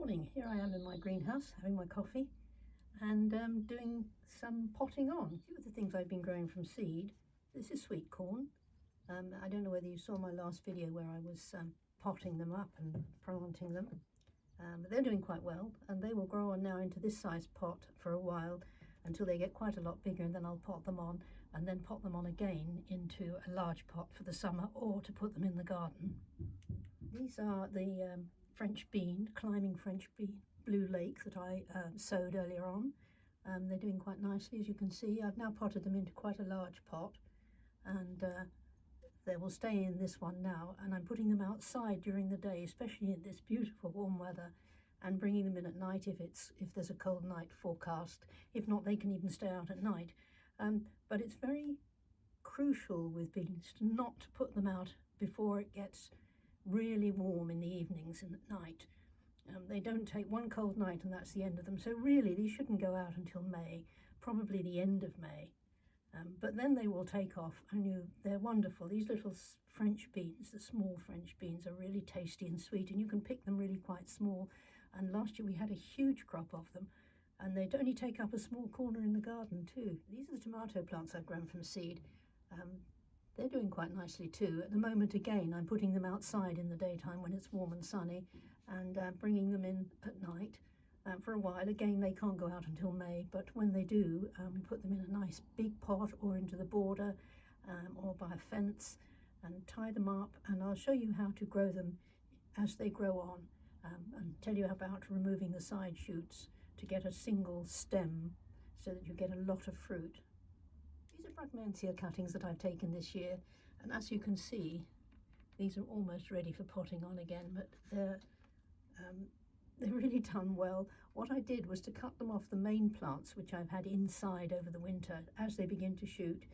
morning. Here I am in my greenhouse having my coffee and doing some potting on. A few of the things I've been growing from seed. This is sweet corn. I don't know whether you saw my last video where I was potting them up and planting them, but they're doing quite well, and they will grow on now into this size pot for a while until they get quite a lot bigger, and then I'll pot them on and then pot them on again into a large pot for the summer or to put them in the garden. These are the French bean, climbing French bean, blue lake that I sowed earlier on. They're doing quite nicely, as you can see. I've now potted them into quite a large pot, and they will stay in this one now, and I'm putting them outside during the day, especially in this beautiful warm weather, and bringing them in at night if there's a cold night forecast. If not, they can even stay out at night. But it's very crucial with beans not to put them out before it gets really warm in the evenings and at night. They don't take one cold night and that's the end of them. So really these shouldn't go out until May, probably the end of May. But then they will take off, and they're wonderful. These little French beans, the small French beans, are really tasty and sweet, and you can pick them really quite small. And last year we had a huge crop of them, and they'd only take up a small corner in the garden too. These are the tomato plants I've grown from seed. They're doing quite nicely too. At the moment, again, I'm putting them outside in the daytime when it's warm and sunny, and bringing them in at night. For a while, again, they can't go out until May, but when they do, we put them in a nice big pot or into the border or by a fence and tie them up, and I'll show you how to grow them as they grow on, and tell you about removing the side shoots to get a single stem so that you get a lot of fruit. These are Brugmansia cuttings that I've taken this year, and as you can see, these are almost ready for potting on again, but they're really done well. What I did was to cut them off the main plants, which I've had inside over the winter, as they begin to shoot,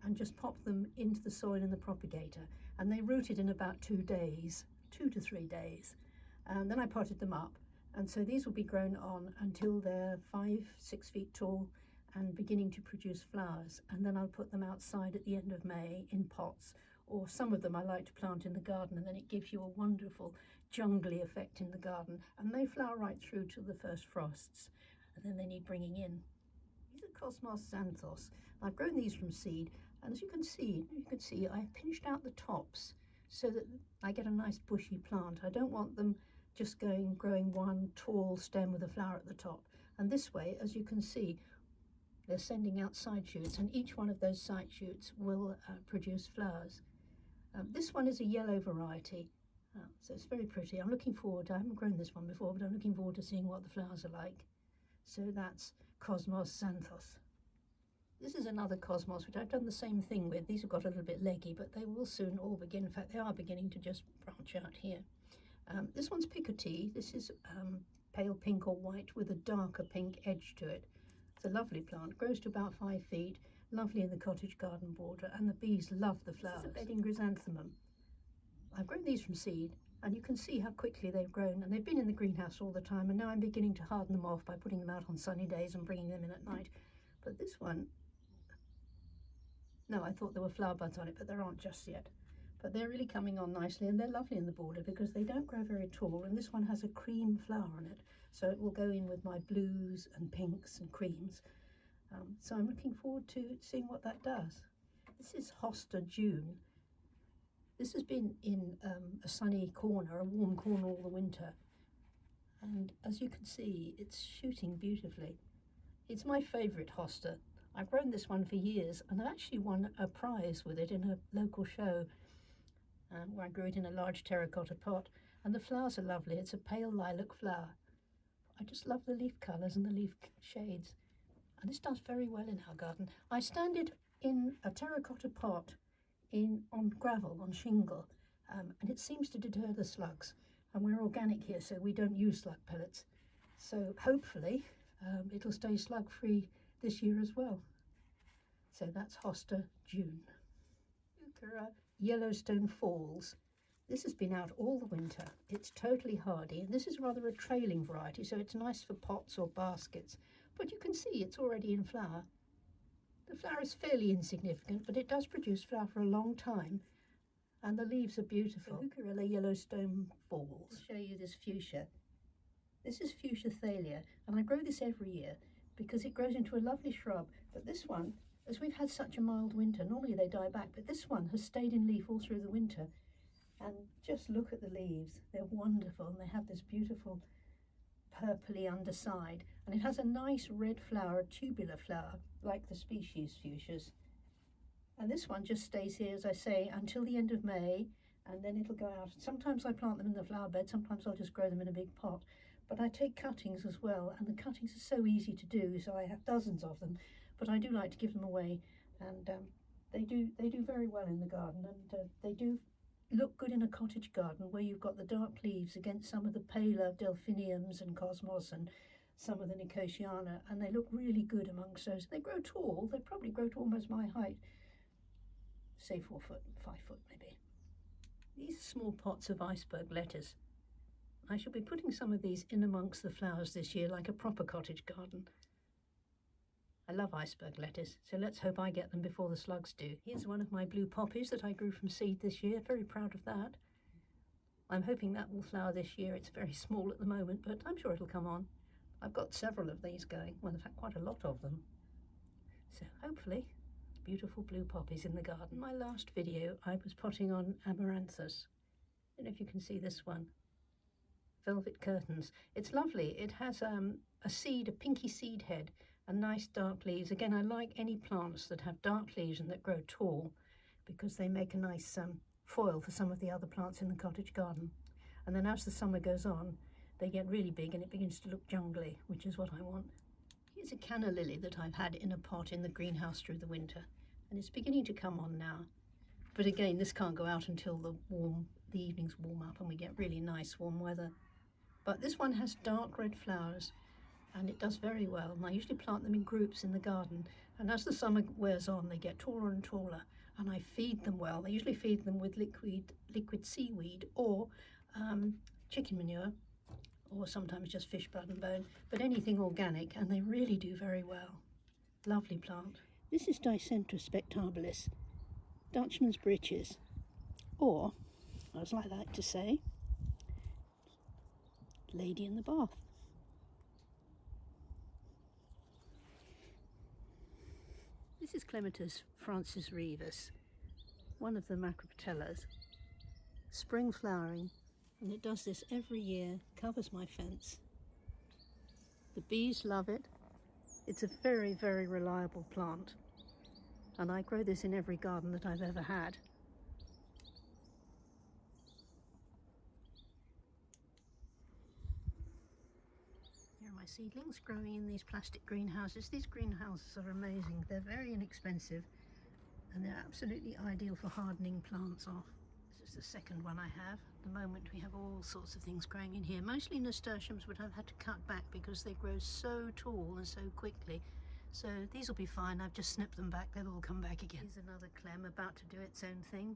and just pop them into the soil in the propagator, and they rooted in about 2 days, 2 to 3 days, and then I potted them up, and so these will be grown on until they're 5-6 feet tall and beginning to produce flowers, and then I'll put them outside at the end of May in pots, or some of them I like to plant in the garden, and then it gives you a wonderful jungly effect in the garden, and they flower right through to the first frosts, and then they need bringing in. These are Cosmos xanthos. I've grown these from seed, and as you can see I've pinched out the tops so that I get a nice bushy plant. I don't want them just growing one tall stem with a flower at the top, and this way, as you can see, they're sending out side shoots, and each one of those side shoots will produce flowers. This one is a yellow variety, so it's very pretty. I'm looking forward, I haven't grown this one before, but I'm looking forward to seeing what the flowers are like. So that's Cosmos xanthos. This is another Cosmos, which I've done the same thing with. These have got a little bit leggy, but they will soon all begin. In fact, they are beginning to just branch out here. This one's Picotee. This is pale pink or white with a darker pink edge to it. It's a lovely plant, grows to about 5 feet, lovely in the cottage garden border, and the bees love the flowers. This is a bedding chrysanthemum. I've grown these from seed, and you can see how quickly they've grown, and they've been in the greenhouse all the time, and now I'm beginning to harden them off by putting them out on sunny days and bringing them in at night. But this one, no, I thought there were flower buds on it, but there aren't just yet. But they're really coming on nicely, and they're lovely in the border because they don't grow very tall, and this one has a cream flower on it, so it will go in with my blues and pinks and creams. So I'm looking forward to seeing what that does. This is Hosta June. This has been in a sunny corner, a warm corner all the winter, and as you can see, it's shooting beautifully. It's my favourite hosta. I've grown this one for years, and I actually won a prize with it in a local show where I grew it in a large terracotta pot, and the flowers are lovely. It's a pale lilac flower. I just love the leaf colours and the leaf shades, and this does very well in our garden. I stand it in a terracotta pot on gravel, on shingle, and it seems to deter the slugs, and we're organic here, so we don't use slug pellets, so hopefully it'll stay slug free this year as well. So that's Hosta June. Yellowstone Falls. This has been out all the winter. It's totally hardy, and this is rather a trailing variety, so it's nice for pots or baskets, but you can see it's already in flower. The flower is fairly insignificant, but it does produce flower for a long time, and the leaves are beautiful. Heucherella Yellowstone Falls. I'll show you this fuchsia. This is fuchsia thalia, and I grow this every year because it grows into a lovely shrub. But this one, as we've had such a mild winter, normally they die back, but this one has stayed in leaf all through the winter. And just look at the leaves. They're wonderful, and they have this beautiful purpley underside, and it has a nice red flower, a tubular flower, like the species fuchsias. And this one just stays here, as I say, until the end of May, and then it'll go out. Sometimes I plant them in the flower bed, sometimes I'll just grow them in a big pot. But I take cuttings as well, and the cuttings are so easy to do, so I have dozens of them. But I do like to give them away, and they do very well in the garden, and they do look good in a cottage garden where you've got the dark leaves against some of the paler delphiniums and cosmos and some of the nicotiana, and they look really good amongst those. They grow tall, they probably grow to almost my height, say 4 foot, 5 foot maybe. These are small pots of iceberg lettuce. I shall be putting some of these in amongst the flowers this year, like a proper cottage garden. I love iceberg lettuce, so let's hope I get them before the slugs do. Here's one of my blue poppies that I grew from seed this year. Very proud of that. I'm hoping that will flower this year. It's very small at the moment, but I'm sure it'll come on. I've got several of these going. Well, in fact, quite a lot of them. So hopefully, beautiful blue poppies in the garden. In my last video, I was potting on amaranthus. I don't know if you can see this one. Velvet curtains. It's lovely. It has a seed, a pinky seed head, and nice dark leaves. Again, I like any plants that have dark leaves and that grow tall because they make a nice foil for some of the other plants in the cottage garden. And then as the summer goes on, they get really big and it begins to look jungly, which is what I want. Here's a canna lily that I've had in a pot in the greenhouse through the winter, and it's beginning to come on now. But again, this can't go out until the evenings warm up and we get really nice warm weather. But this one has dark red flowers, and it does very well. And I usually plant them in groups in the garden, and as the summer wears on, they get taller and taller, and I feed them well. I usually feed them with liquid seaweed or chicken manure, or sometimes just fish blood and bone, but anything organic, and they really do very well. Lovely plant. This is Dicentra spectabilis, Dutchman's breeches, or, as I like to say, lady in the bath. This is Clematis Francis Rivas, one of the macropatellas, spring flowering, and it does this every year, covers my fence. The bees love it. It's a very, very reliable plant, and I grow this in every garden that I've ever had. Here are my seedlings growing in these plastic greenhouses. These greenhouses are amazing. They're very inexpensive and they're absolutely ideal for hardening plants off. This is the second one I have. At the moment we have all sorts of things growing in here, mostly nasturtiums, which I've had to cut back because they grow so tall and so quickly. So these will be fine. I've just snipped them back. They'll all come back again. Here's another clem about to do its own thing.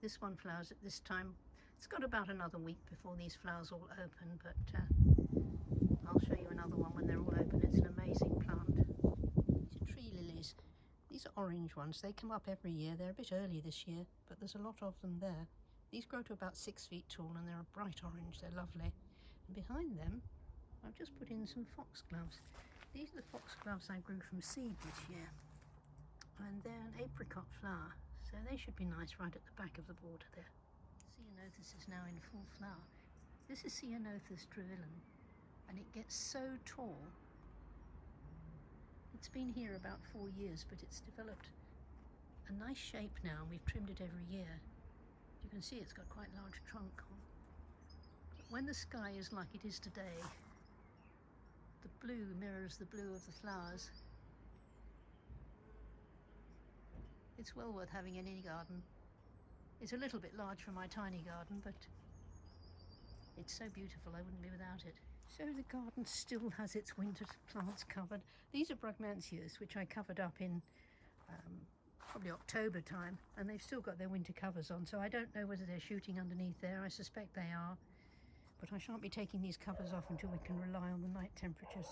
This one flowers at this time. It's got about another week before these flowers all open, but I'll show you another one when they're all open. It's an amazing plant. These are tree lilies. These are orange ones. They come up every year. They're a bit early this year, but there's a lot of them there. These grow to about 6 feet tall and they're a bright orange. They're lovely. And behind them, I've just put in some foxgloves. These are the foxgloves I grew from seed this year. And they're an apricot flower, so they should be nice right at the back of the border there. Ceanothus is now in full flower. This is Ceanothus trivillum, and it gets so tall. It's been here about 4 years, but it's developed a nice shape now, and we've trimmed it every year. You can see it's got quite a large trunk. But when the sky is like it is today, the blue mirrors the blue of the flowers. It's well worth having in any garden. It's a little bit large for my tiny garden, but it's so beautiful I wouldn't be without it. So the garden still has its winter plants covered. These are brugmansias, which I covered up in probably October time, and they've still got their winter covers on, so I don't know whether they're shooting underneath there. I suspect they are, but I shan't be taking these covers off until we can rely on the night temperatures.